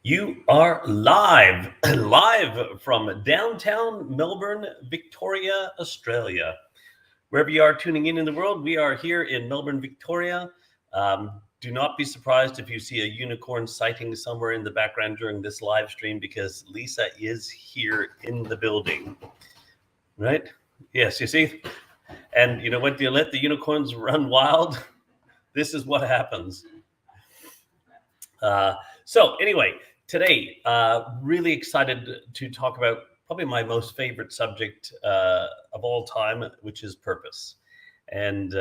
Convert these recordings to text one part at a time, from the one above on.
You are live, live from downtown Melbourne, Victoria, Australia. Wherever you are tuning in the world, we are here in Melbourne, Victoria. Do not be surprised if you see a unicorn sighting somewhere in the background during this live stream, because Lisa is here in the building, right? Yes, you see? And you know what? You let the unicorns run wild. This is what happens. So anyway, today, really excited to talk about probably my most favorite subject of all time, which is purpose. And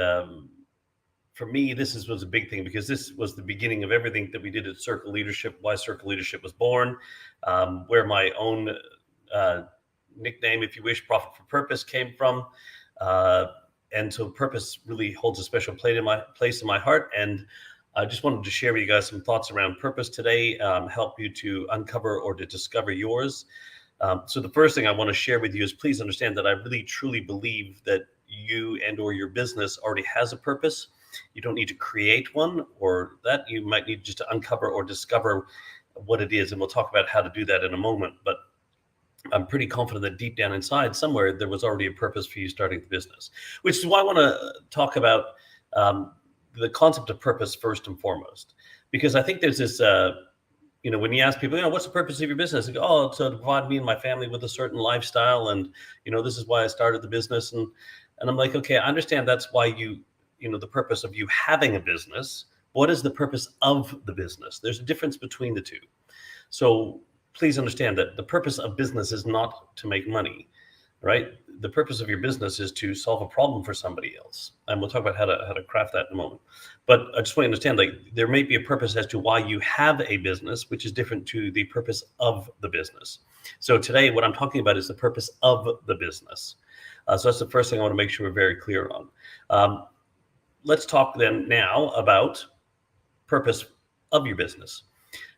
for me, was a big thing, because this was the beginning of everything that we did at Circle Leadership, why Circle Leadership was born, where my own nickname, if you wish, Profit for Purpose, came from. And so purpose really holds a special place in my heart. And I just wanted to share with you guys some thoughts around purpose today, help you to uncover or to discover yours. So the first thing I want to share with you is, please understand that I really truly believe that you and or your business already has a purpose. You don't need to create one, or that you might need just to uncover or discover what it is. And we'll talk about how to do that in a moment. But I'm pretty confident that deep down inside somewhere, there was already a purpose for you starting the business, which is why I want to talk about the concept of purpose first and foremost, because I think there's this, when you ask people, what's the purpose of your business? They go, oh, so to provide me and my family with a certain lifestyle. And, this is why I started the business. And I'm like, okay, I understand that's why the purpose of you having a business. What is the purpose of the business? There's a difference between the two. So please understand that the purpose of business is not to make money, right? The purpose of your business is to solve a problem for somebody else. And we'll talk about how to craft that in a moment. But I just want to understand, like, there may be a purpose as to why you have a business, which is different to the purpose of the business. So today, what I'm talking about is the purpose of the business. So that's the first thing I want to make sure we're very clear on. Let's talk then now about purpose of your business.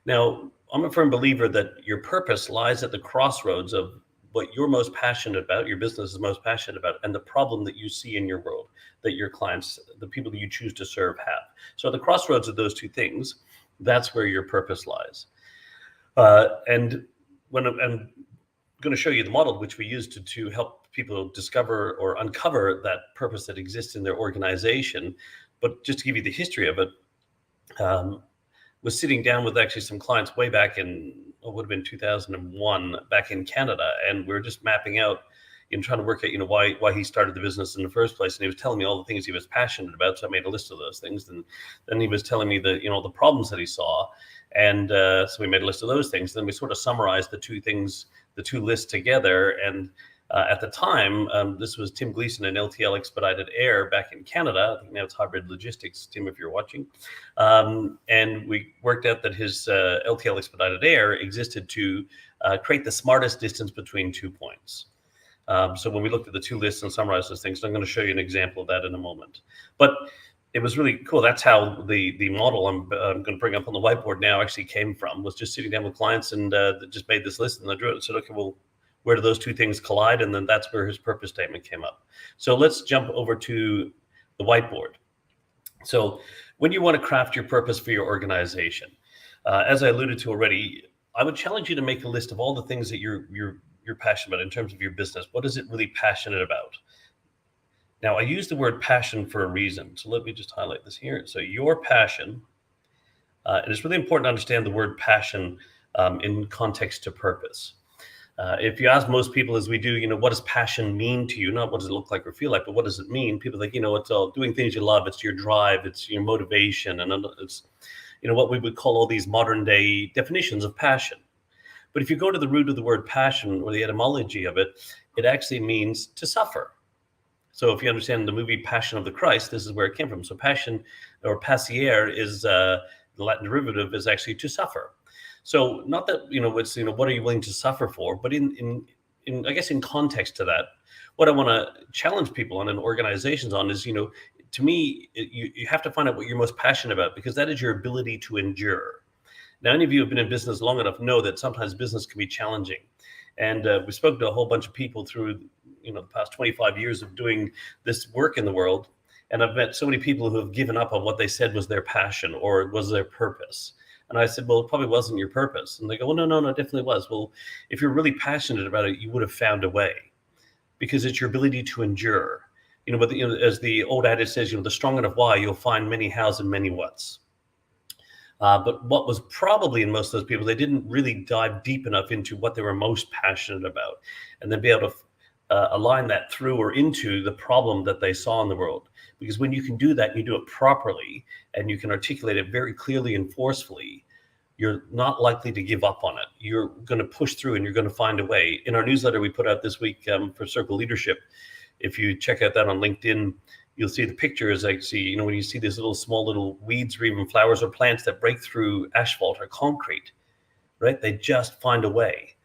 Now, I'm a firm believer that your purpose lies at the crossroads of what you're most passionate about, your business is most passionate about, and the problem that you see in your world, that your clients, the people that you choose to serve, have. So at the crossroads of those two things, that's where your purpose lies. And when I'm going to show you the model which we use to help people discover or uncover that purpose that exists in their organization. But just to give you the history of it, was sitting down with actually some clients way back in, it would have been 2001, back in Canada. And we were just mapping out and trying to work out, why he started the business in the first place. And he was telling me all the things he was passionate about. So I made a list of those things. And then he was telling me the problems that he saw. And so we made a list of those things. Then we sort of summarized the two lists together. And at the time, this was Tim Gleason and LTL Expedited Air back in Canada. I think now it's Hybrid Logistics, Tim, if you're watching. And we worked out that his LTL Expedited Air existed to create the smartest distance between 2 points. So when we looked at the two lists and summarized those things, I'm going to show you an example of that in a moment. But it was really cool. That's how the model I'm going to bring up on the whiteboard now actually came from, was just sitting down with clients and just made this list, and I drew it and said, okay, well, where do those two things collide? And then that's where his purpose statement came up. So let's jump over to the whiteboard. So when you want to craft your purpose for your organization, as I alluded to already, I would challenge you to make a list of all the things that you're passionate about in terms of your business. What is it really passionate about? Now, I use the word passion for a reason. So let me just highlight this here. So your passion, and it's really important to understand the word passion in context to purpose. If you ask most people, as we do, what does passion mean to you? Not what does it look like or feel like, but what does it mean? People think, it's all doing things you love. It's your drive. It's your motivation. And it's, what we would call all these modern day definitions of passion. But if you go to the root of the word passion, or the etymology of it, it actually means to suffer. So if you understand the movie Passion of the Christ, this is where it came from. So passion, or passiere, is the Latin derivative, is actually to suffer. So not that, it's, what are you willing to suffer for? But in I guess in context to that, what I want to challenge people on and organizations on is, to me, you have to find out what you're most passionate about, because that is your ability to endure. Now, any of you who have been in business long enough know that sometimes business can be challenging. And we spoke to a whole bunch of people through, the past 25 years of doing this work in the world. And I've met so many people who have given up on what they said was their passion or was their purpose. And I said, well, it probably wasn't your purpose. And they go, well, no, it definitely was. Well, if you're really passionate about it, you would have found a way, because it's your ability to endure. But as the old adage says, the strong enough why, you'll find many hows and many whats. But what was probably in most of those people, they didn't really dive deep enough into what they were most passionate about, and then be able to align that through or into the problem that they saw in the world. Because when you can do that, and you do it properly, and you can articulate it very clearly and forcefully, you're not likely to give up on it. You're going to push through, and you're going to find a way. In our newsletter we put out this week for Circle Leadership, if you check out that on LinkedIn, you'll see the pictures. I see, when you see these small little weeds or even flowers or plants that break through asphalt or concrete, right? They just find a way.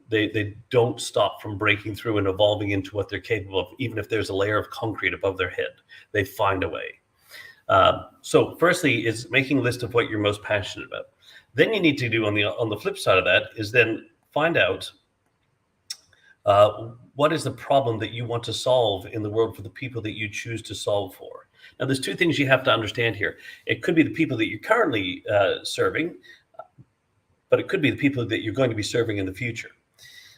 They don't stop from breaking through and evolving into what they're capable of, even if there's a layer of concrete above their head. They find a way. So firstly is making a list of what you're most passionate about. Then you need to do on the flip side of that is then find out what is the problem that you want to solve in the world for the people that you choose to solve for. Now, there's two things you have to understand here. It could be the people that you're currently serving, but it could be the people that you're going to be serving in the future.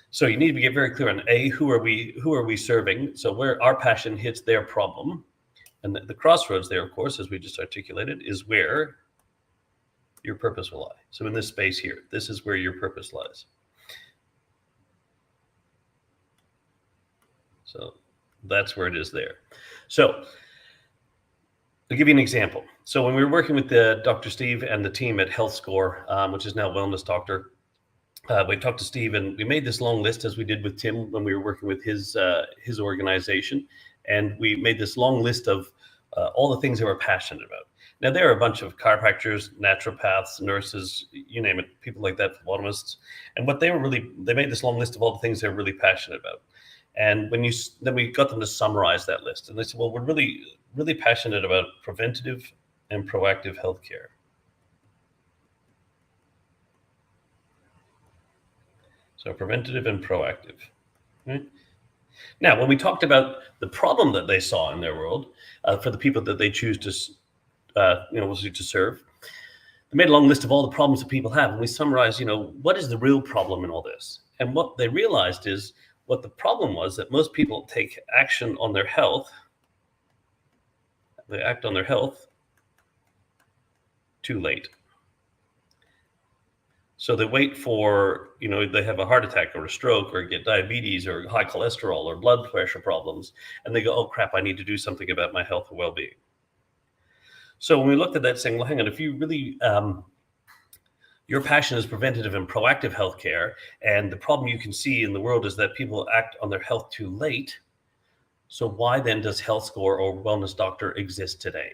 So you need to get very clear on who are we serving? So where our passion hits their problem, and the crossroads there, of course, as we just articulated, is where your purpose will lie. So in this space here, this is where your purpose lies. So that's where it is there. So I'll give you an example. So when we were working with Dr. Steve and the team at Health Score, which is now Wellness Doctor, we talked to Steve, and we made this long list, as we did with Tim when we were working with his organization. And we made this long list of all the things they were passionate about. Now, there are a bunch of chiropractors, naturopaths, nurses, you name it, people like that, phlebotomists. And what they made this long list of all the things they were really passionate about. And then we got them to summarize that list. And they said, well, we're really, really passionate about preventative and proactive healthcare. So preventative and proactive. Right? Now, when we talked about the problem that they saw in their world for the people that they choose to, to serve, they made a long list of all the problems that people have. And we summarized, what is the real problem in all this? And what they realized is what the problem was that most people take action on their health. They act on their health too late. So they wait for, they have a heart attack or a stroke or get diabetes or high cholesterol or blood pressure problems. And they go, oh, crap, I need to do something about my health and well-being. So when we looked at that saying, well, hang on, if you really, your passion is preventative and proactive healthcare, and the problem you can see in the world is that people act on their health too late. So why then does Health Score or Wellness Doctor exist today?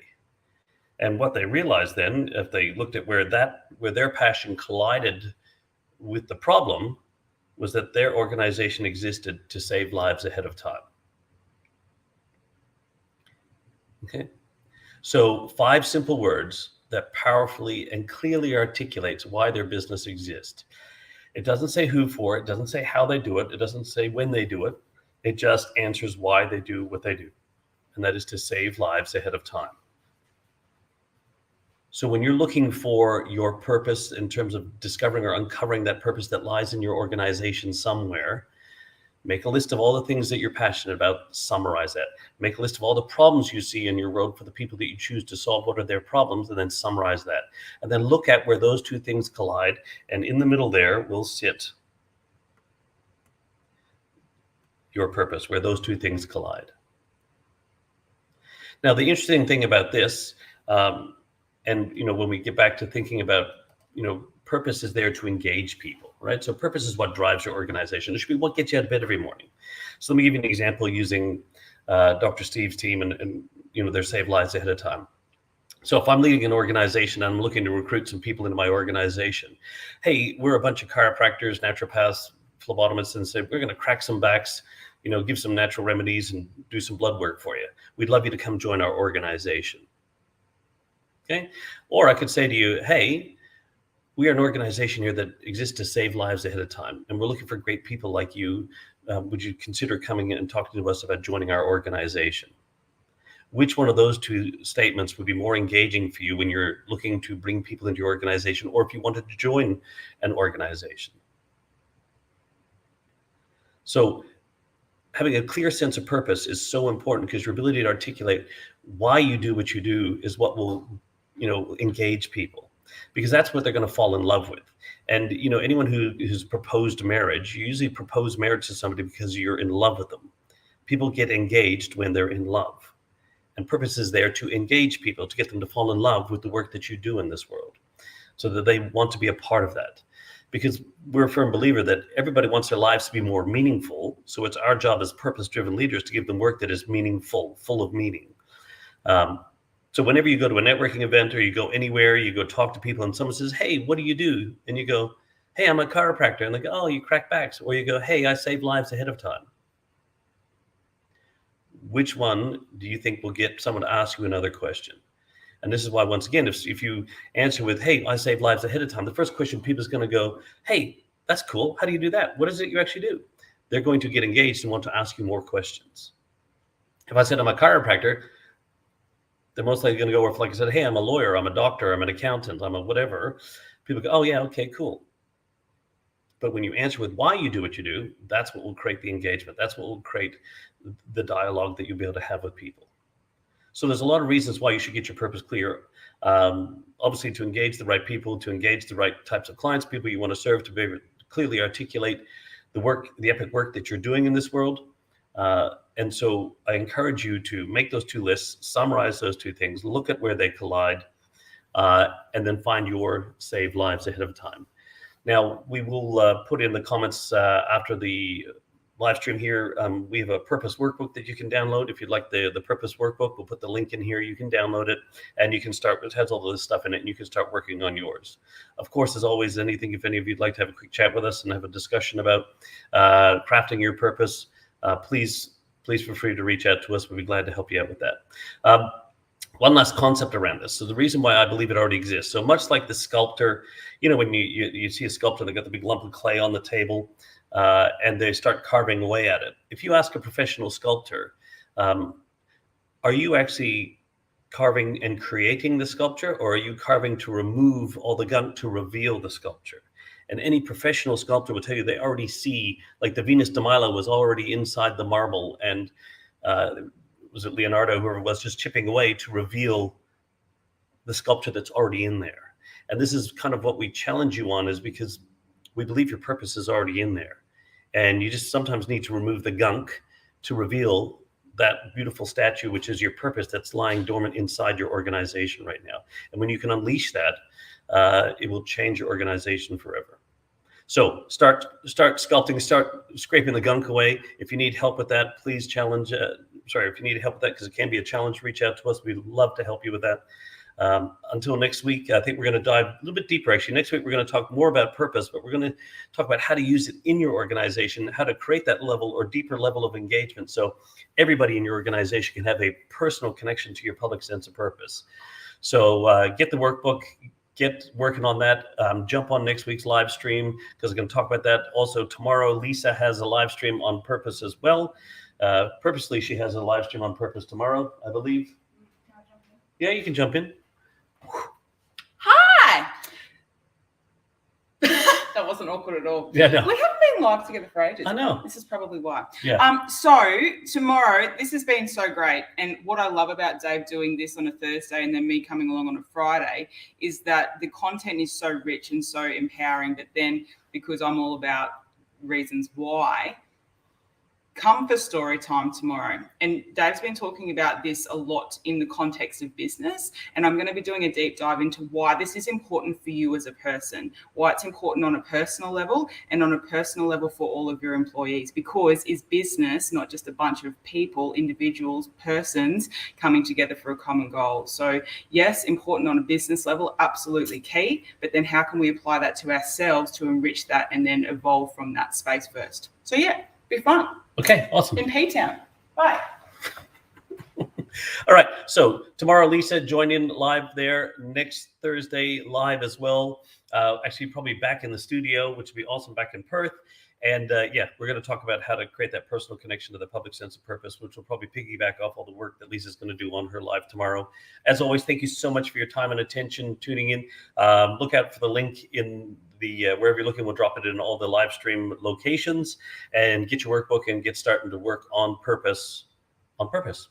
And what they realized then, if they looked at where their passion collided with the problem, was that their organization existed to save lives ahead of time. Okay, so 5 simple words that powerfully and clearly articulates why their business exists. It doesn't say who for it, doesn't say how they do it, it doesn't say when they do it. It just answers why they do what they do, and that is to save lives ahead of time. So when you're looking for your purpose in terms of discovering or uncovering that purpose that lies in your organization somewhere, make a list of all the things that you're passionate about, summarize that. Make a list of all the problems you see in your road for the people that you choose to solve, what are their problems, and then summarize that. And then look at where those two things collide, and in the middle there will sit your purpose, where those two things collide. Now, the interesting thing about this, and when we get back to thinking about, purpose is there to engage people, right? So purpose is what drives your organization. It should be what gets you out of bed every morning. So let me give you an example using Dr. Steve's team and their Save Lives Ahead of Time. So if I'm leading an organization and I'm looking to recruit some people into my organization, hey, we're a bunch of chiropractors, naturopaths, phlebotomists, and say, we're going to crack some backs, give some natural remedies and do some blood work for you. We'd love you to come join our organization. Okay. Or I could say to you, hey, we are an organization here that exists to save lives ahead of time, and we're looking for great people like you. Would you consider coming in and talking to us about joining our organization? which one of those two statements would be more engaging for you when you're looking to bring people into your organization, or if you wanted to join an organization? So having a clear sense of purpose is so important, because your ability to articulate why you do what you do is what will, engage people, because that's what they're going to fall in love with. And, anyone who's proposed marriage, you usually propose marriage to somebody because you're in love with them. People get engaged when they're in love. And purpose is there to engage people, to get them to fall in love with the work that you do in this world, so that they want to be a part of that. Because we're a firm believer that everybody wants their lives to be more meaningful. So it's our job as purpose-driven leaders to give them work that is meaningful, full of meaning. So whenever you go to a networking event, or you go anywhere, you go talk to people and someone says, hey, what do you do? And you go, hey, I'm a chiropractor. And they go, oh, you crack backs. Or you go, hey, I save lives ahead of time. Which one do you think will get someone to ask you another question? And this is why, once again, if you answer with, hey, I save lives ahead of time, the first question people is going to go, hey, that's cool. How do you do that? What is it you actually do? They're going to get engaged and want to ask you more questions. If I said I'm a chiropractor, they're most likely going to go, or if like I said, hey, I'm a lawyer, I'm a doctor, I'm an accountant, I'm a whatever, people go, oh yeah, okay, cool. But when you answer with why you do what you do, that's what will create the engagement. That's what will create the dialogue that you'll be able to have with people. So there's a lot of reasons why you should get your purpose clear. Obviously, to engage the right people, to engage the right types of clients, people you want to serve, to be able to clearly articulate the work, the epic work that you're doing in this world. And so I encourage you to make those two lists, summarize those two things, look at where they collide, and then find your saved lives ahead of time. Now, we will put in the comments after the live stream here. We have a purpose workbook that you can download. If you'd like the purpose workbook, we'll put the link in here. You can download it, and you can start. It has all this stuff in it, and you can start working on yours. Of course, as always, anything, if any of you'd like to have a quick chat with us and have a discussion about crafting your purpose, please feel free to reach out to us. We'd be glad to help you out with that. One last concept around this. So the reason why I believe it already exists. So much like the sculptor, when you see a sculptor, they got the big lump of clay on the table, and they start carving away at it. If you ask a professional sculptor, are you actually carving and creating the sculpture, or are you carving to remove all the gunk to reveal the sculpture? And any professional sculptor will tell you they already see, like the Venus de Milo was already inside the marble, and was it Leonardo, whoever it was, just chipping away to reveal the sculpture that's already in there. And this is kind of what we challenge you on, is because we believe your purpose is already in there. And you just sometimes need to remove the gunk to reveal that beautiful statue, which is your purpose, that's lying dormant inside your organization right now. And when you can unleash that, it will change your organization forever. So start sculpting, start scraping the gunk away. If you need help with that, please if you need help with that, because it can be a challenge, reach out to us. We'd love to help you with that. Until next week, I think we're going to dive a little bit deeper. Actually, next week, we're going to talk more about purpose, but we're going to talk about how to use it in your organization, how to create that level or deeper level of engagement, so everybody in your organization can have a personal connection to your public sense of purpose. So get the workbook, get working on that. Jump on next week's live stream, because we're going to talk about that. Also, tomorrow, Lisa has a live stream on purpose as well. Purposely, she has a live stream on purpose tomorrow, I believe. Can I jump in? Yeah, you can jump in. Hi. That wasn't awkward at all. Yeah, no. We haven't been live together for ages. I know. This is probably why. Yeah. So tomorrow, this has been so great. And what I love about Dave doing this on a Thursday and then me coming along on a Friday is that the content is so rich and so empowering. But then, because I'm all about reasons why, come for story time tomorrow. And Dave's been talking about this a lot in the context of business. And I'm going to be doing a deep dive into why this is important for you as a person, why it's important on a personal level and on a personal level for all of your employees, because is business not just a bunch of people, individuals, persons coming together for a common goal? So yes, important on a business level, absolutely key. But then how can we apply that to ourselves to enrich that and then evolve from that space first? So yeah, be fun. Okay, awesome. In P-Town. Bye. All right, so tomorrow, Lisa, join in live there. Next Thursday, live as well. Actually, probably back in the studio, which would be awesome, back in Perth. And yeah, we're going to talk about how to create that personal connection to the public sense of purpose, which will probably piggyback off all the work that Lisa's going to do on her live tomorrow. As always, thank you so much for your time and attention tuning in. Look out for the link in the wherever you're looking. We'll drop it in all the live stream locations, and get your workbook and get starting to work on purpose. On purpose.